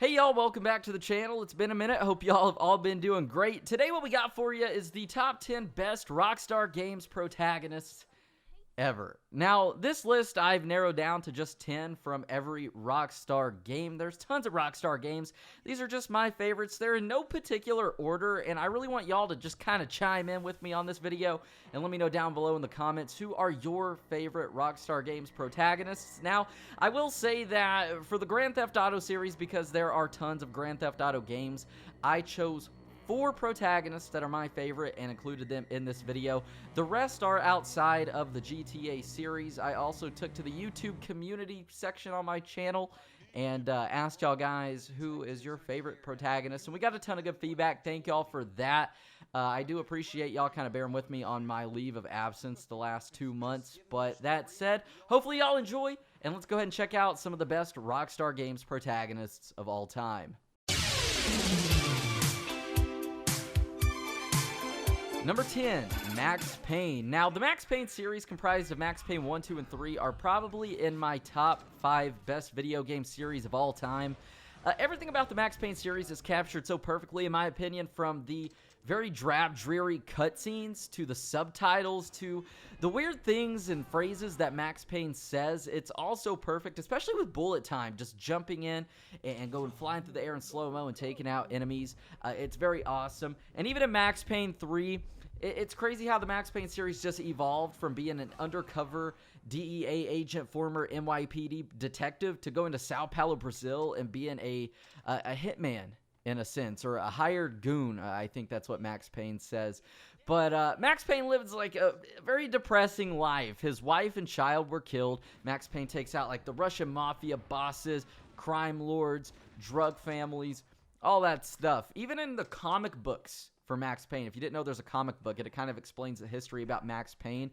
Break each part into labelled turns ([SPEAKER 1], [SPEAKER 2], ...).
[SPEAKER 1] Hey y'all, welcome back to the channel. It's been a minute. I hope y'all have all been doing great. Today what we got for you is the top 10 best Rockstar Games protagonists ever. Now, this list I've narrowed down to just 10 from every Rockstar game. There's tons of Rockstar games. These are just my favorites. They're in no particular order, and I really want y'all to just kind of chime in with me on this video and let me know down below in the comments who are your favorite Rockstar Games protagonists. Now, I will say that for the Grand Theft Auto series, because there are tons of Grand Theft Auto games, I chose 4 protagonists that are my favorite and included them in this video. The rest are outside of the GTA series. I also took to the YouTube community section on my channel and asked y'all guys who is your favorite protagonist, and we got a ton of good feedback. Thank y'all for that. I do appreciate y'all kind of bearing with me on my leave of absence the last 2 months, but that said, hopefully y'all enjoy, and let's go ahead and check out some of the best Rockstar Games protagonists of all time. Number 10, Max Payne. Now, the Max Payne series comprised of Max Payne 1, 2, and 3 are probably in my top 5 best video game series of all time. Everything about the Max Payne series is captured so perfectly, in my opinion, from the very drab, dreary cutscenes to the subtitles to the weird things and phrases that Max Payne says. It's all so perfect, especially with bullet time, just jumping in and going flying through the air in slow-mo and taking out enemies. It's very awesome. And even in Max Payne 3, it's crazy how the Max Payne series just evolved from being an undercover DEA agent, former NYPD detective, to going to Sao Paulo, Brazil, and being a hitman, in a sense, or a hired goon. I think that's what Max Payne says. But Max Payne lives like a very depressing life. His wife and child were killed. Max Payne takes out like the Russian mafia bosses, crime lords, drug families, all that stuff. Even in the comic books for Max Payne, if you didn't know there's a comic book, it kind of explains the history about Max Payne.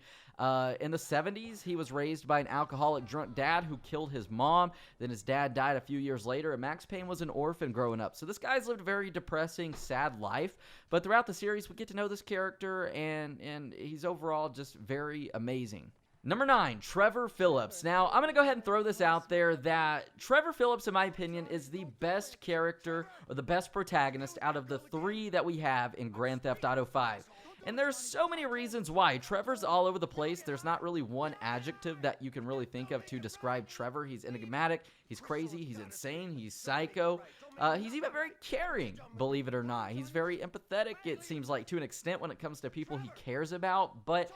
[SPEAKER 1] In the 70s, he was raised by an alcoholic drunk dad who killed his mom. Then his dad died a few years later, and Max Payne was an orphan growing up. So this guy's lived a very depressing, sad life. But throughout the series, we get to know this character, and he's overall just very amazing. Number 9, Trevor Phillips. Now, I'm going to go ahead and throw this out there that Trevor Phillips, in my opinion, is the best character or the best protagonist out of the 3 that we have in Grand Theft Auto 5. And there's so many reasons why. Trevor's all over the place. There's not really one adjective that you can really think of to describe Trevor. He's enigmatic, he's crazy, he's insane, he's psycho. He's even very caring, believe it or not. He's very empathetic, it seems like, to an extent when it comes to people he cares about. But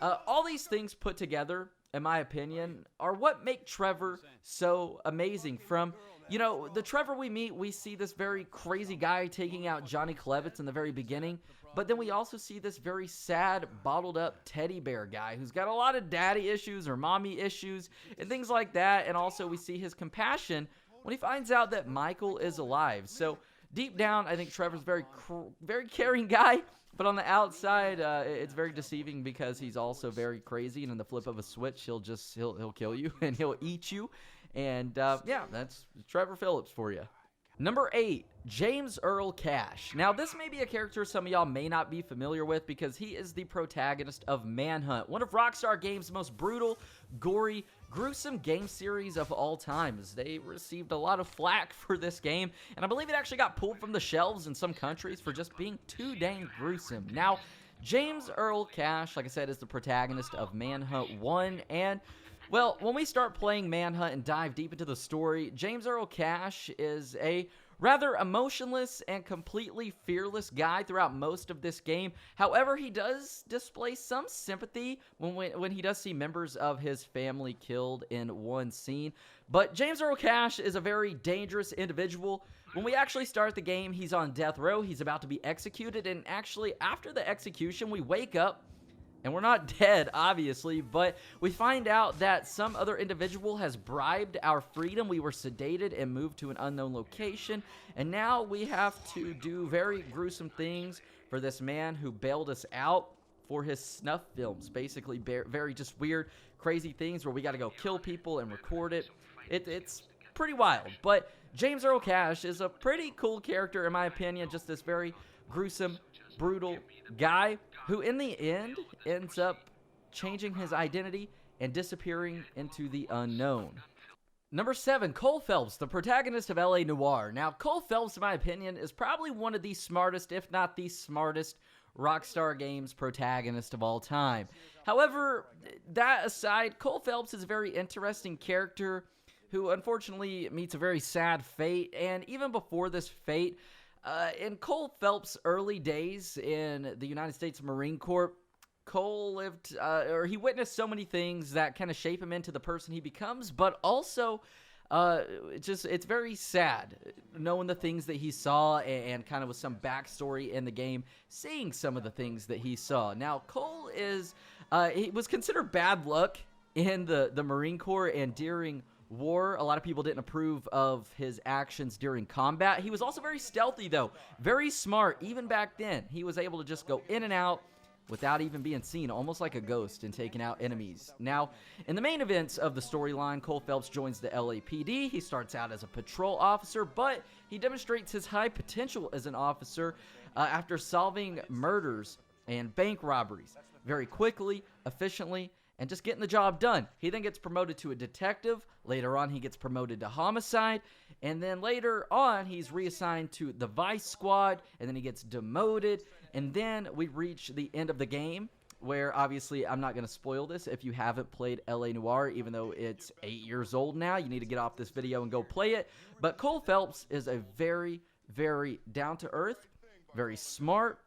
[SPEAKER 1] all these things put together, in my opinion, are what make Trevor so amazing. From, you know, the Trevor we meet, we see this very crazy guy taking out Johnny Clevitz in the very beginning, but then we also see this very sad, bottled up teddy bear guy who's got a lot of daddy issues or mommy issues and things like that. And also we see his compassion when he finds out that Michael is alive. So deep down, I think Trevor's a very caring guy. But on the outside, it's very deceiving because he's also very crazy, and in the flip of a switch, he'll kill you and he'll eat you. And yeah, that's Trevor Phillips for you. Number 8, James Earl Cash. Now, this may be a character some of y'all may not be familiar with because he is the protagonist of Manhunt, one of Rockstar Games' most brutal, gory, gruesome game series of all time. They received a lot of flack for this game, and I believe it actually got pulled from the shelves in some countries for just being too dang gruesome. Now, James Earl Cash, like I said, is the protagonist of Manhunt 1, and well, when we start playing Manhunt and dive deep into the story, James Earl Cash is a rather emotionless and completely fearless guy throughout most of this game. However, he does display some sympathy when he does see members of his family killed in one scene. But James Earl Cash is a very dangerous individual. When we actually start the game, he's on death row. He's about to be executed, and actually, after the execution, we wake up. And we're not dead, obviously, but we find out that some other individual has bribed our freedom. We were sedated and moved to an unknown location, and now we have to do very gruesome things for this man who bailed us out for his snuff films. Basically, very just weird, crazy things where we got to go kill people and record it. It's pretty wild, but James Earl Cash is a pretty cool character, in my opinion. Just this very gruesome, brutal guy who in the end ends up changing his identity and disappearing into the unknown. Number 7, Cole Phelps, the protagonist of LA Noire. Now, Cole Phelps, in my opinion, is probably one of the smartest, if not the smartest, Rockstar Games protagonist of all time. However, that aside, Cole Phelps is a very interesting character who unfortunately meets a very sad fate, and even before this fate, in Cole Phelps' early days in the United States Marine Corps, Cole he witnessed so many things that kind of shape him into the person he becomes, but also, it's very sad knowing the things that he saw and kind of with some backstory in the game, seeing some of the things that he saw. Now, Cole he was considered bad luck in the Marine Corps and during war. A lot of people didn't approve of his actions during combat. He was also very stealthy, though, very smart. Even back then, he was able to just go in and out without even being seen, almost like a ghost, and taking out enemies. Now, in the main events of the storyline, Cole Phelps joins the LAPD. He starts out as a patrol officer, but he demonstrates his high potential as an officer after solving murders and bank robberies very quickly, efficiently, and just getting the job done. He then gets promoted to a detective. Later on, he gets promoted to homicide. And then later on, he's reassigned to the Vice Squad, and then he gets demoted. And then we reach the end of the game, where obviously I'm not going to spoil this if you haven't played LA Noire, even though it's 8 years old now. You need to get off this video and go play it. But Cole Phelps is a very, very down-to-earth, very smart,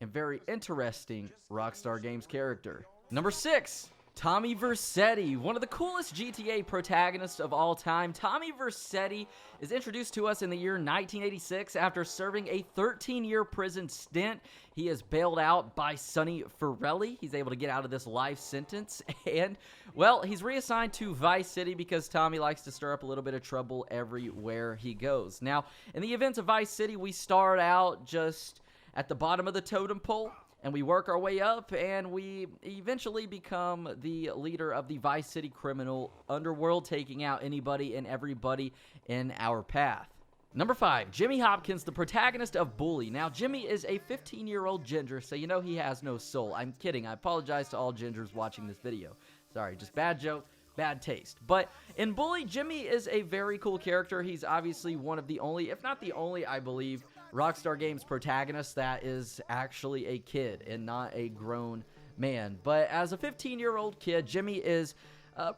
[SPEAKER 1] and very interesting Rockstar Games character. Number 6. Tommy Vercetti, one of the coolest GTA protagonists of all time. Tommy Vercetti is introduced to us in the year 1986 after serving a 13-year prison stint. He is bailed out by Sonny Forelli. He's able to get out of this life sentence. And, well, he's reassigned to Vice City because Tommy likes to stir up a little bit of trouble everywhere he goes. Now, in the events of Vice City, we start out just at the bottom of the totem pole, and we work our way up, and we eventually become the leader of the Vice City criminal underworld, taking out anybody and everybody in our path. Number 5, Jimmy Hopkins, the protagonist of Bully. Now, Jimmy is a 15-year-old ginger, so you know he has no soul. I'm kidding. I apologize to all gingers watching this video. Sorry, just bad joke, bad taste. But in Bully, Jimmy is a very cool character. He's obviously one of the only, if not the only, I believe, Rockstar Games protagonist that is actually a kid and not a grown man. But as a 15-year-old kid, Jimmy is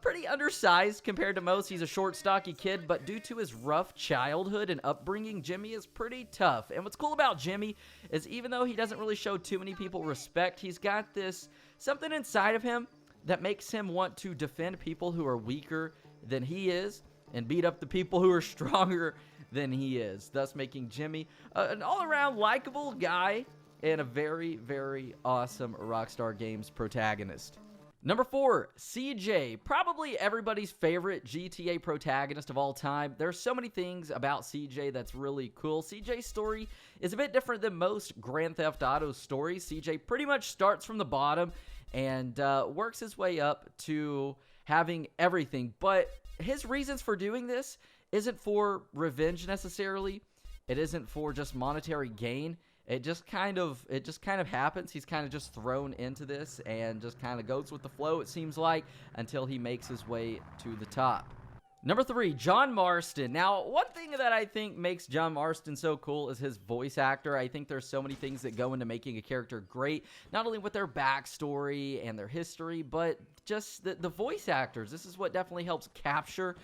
[SPEAKER 1] pretty undersized compared to most. He's a short, stocky kid, but due to his rough childhood and upbringing, Jimmy is pretty tough. And what's cool about Jimmy is even though he doesn't really show too many people respect, he's got this something inside of him that makes him want to defend people who are weaker than he is and beat up the people who are stronger than he is, thus making Jimmy an all-around likable guy and a very, very awesome Rockstar Games protagonist. Number 4, CJ, probably everybody's favorite GTA protagonist of all time. There's so many things about CJ that's really cool. CJ's story is a bit different than most Grand Theft Auto stories. CJ pretty much starts from the bottom and works his way up to having everything, but his reasons for doing this isn't for revenge necessarily. It isn't for just monetary gain. It just kind of happens. He's kind of just thrown into this and just kind of goes with the flow, it seems like, until he makes his way to the top. Number 3, John Marston. Now, one thing that I think makes John Marston so cool is his voice actor. I think there's so many things that go into making a character great, not only with their backstory and their history, but just the voice actors. This is what definitely helps capture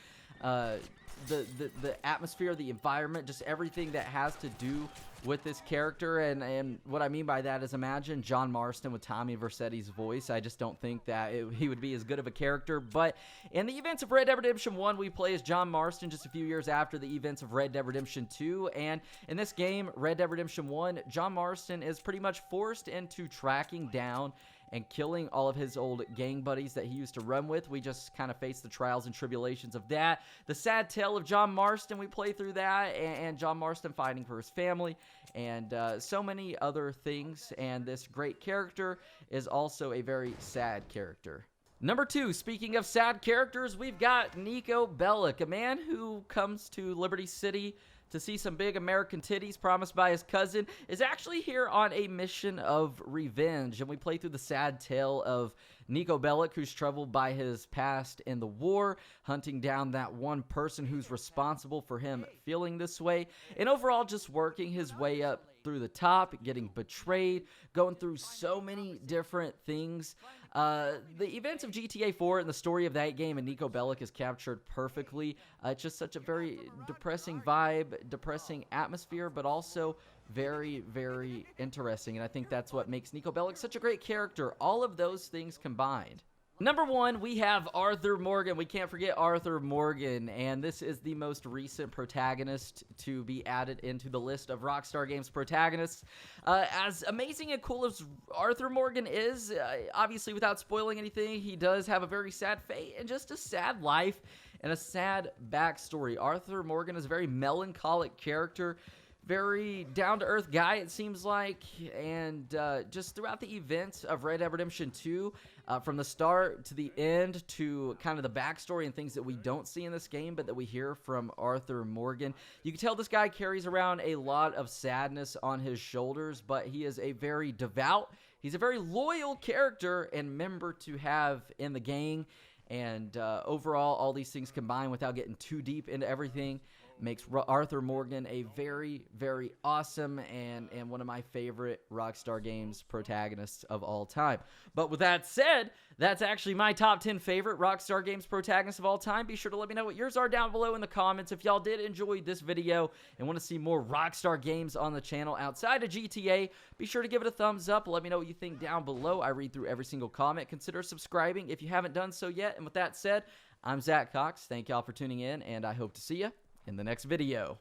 [SPEAKER 1] the atmosphere, the environment, just everything that has to do with this character. And what I mean by that is imagine John Marston with Tommy Vercetti's voice. I just don't think that he would be as good of a character. But in the events of Red Dead Redemption 1, we play as John Marston just a few years after the events of Red Dead Redemption 2. And in this game, Red Dead Redemption 1, John Marston is pretty much forced into tracking down and killing all of his old gang buddies that he used to run with. We just kind of face the trials and tribulations of that. The sad tale of John Marston, we play through that, and John Marston fighting for his family, and so many other things. And this great character is also a very sad character. Number 2, speaking of sad characters, we've got Niko Bellic, a man who comes to Liberty City to see some big American titties promised by his cousin, is actually here on a mission of revenge. And we play through the sad tale of Niko Bellic, who's troubled by his past in the war, hunting down that one person who's responsible for him feeling this way, and overall just working his way up through the top, getting betrayed, going through so many different things. The events of GTA 4 and the story of that game and Niko Bellic is captured perfectly. It's just such a very depressing vibe, depressing atmosphere, but also very, very interesting. And I think that's what makes Niko Bellic such a great character. All of those things combined. Number 1, we have Arthur Morgan. We can't forget Arthur Morgan, and this is the most recent protagonist to be added into the list of Rockstar Games Protagonists. As amazing and cool as Arthur Morgan is, obviously without spoiling anything, he does have a very sad fate and just a sad life and a sad backstory. Arthur Morgan is a very melancholic character, very down-to-earth guy, it seems like, and just throughout the events of Red Dead Redemption 2, from the start to the end to kind of the backstory and things that we don't see in this game, but that we hear from Arthur Morgan, you can tell this guy carries around a lot of sadness on his shoulders, but he is a very devout, he's a very loyal character and member to have in the gang, and overall, all these things combined without getting too deep into everything makes Arthur Morgan a very, very awesome and one of my favorite Rockstar Games protagonists of all time. But with that said, that's actually my top 10 favorite Rockstar Games protagonists of all time. Be sure to let me know what yours are down below in the comments. If y'all did enjoy this video and want to see more Rockstar Games on the channel outside of GTA, be sure to give it a thumbs up. Let me know what you think down below. I read through every single comment. Consider subscribing if you haven't done so yet. And with that said, I'm Zach Cox. Thank y'all for tuning in, and I hope to see you in the next video.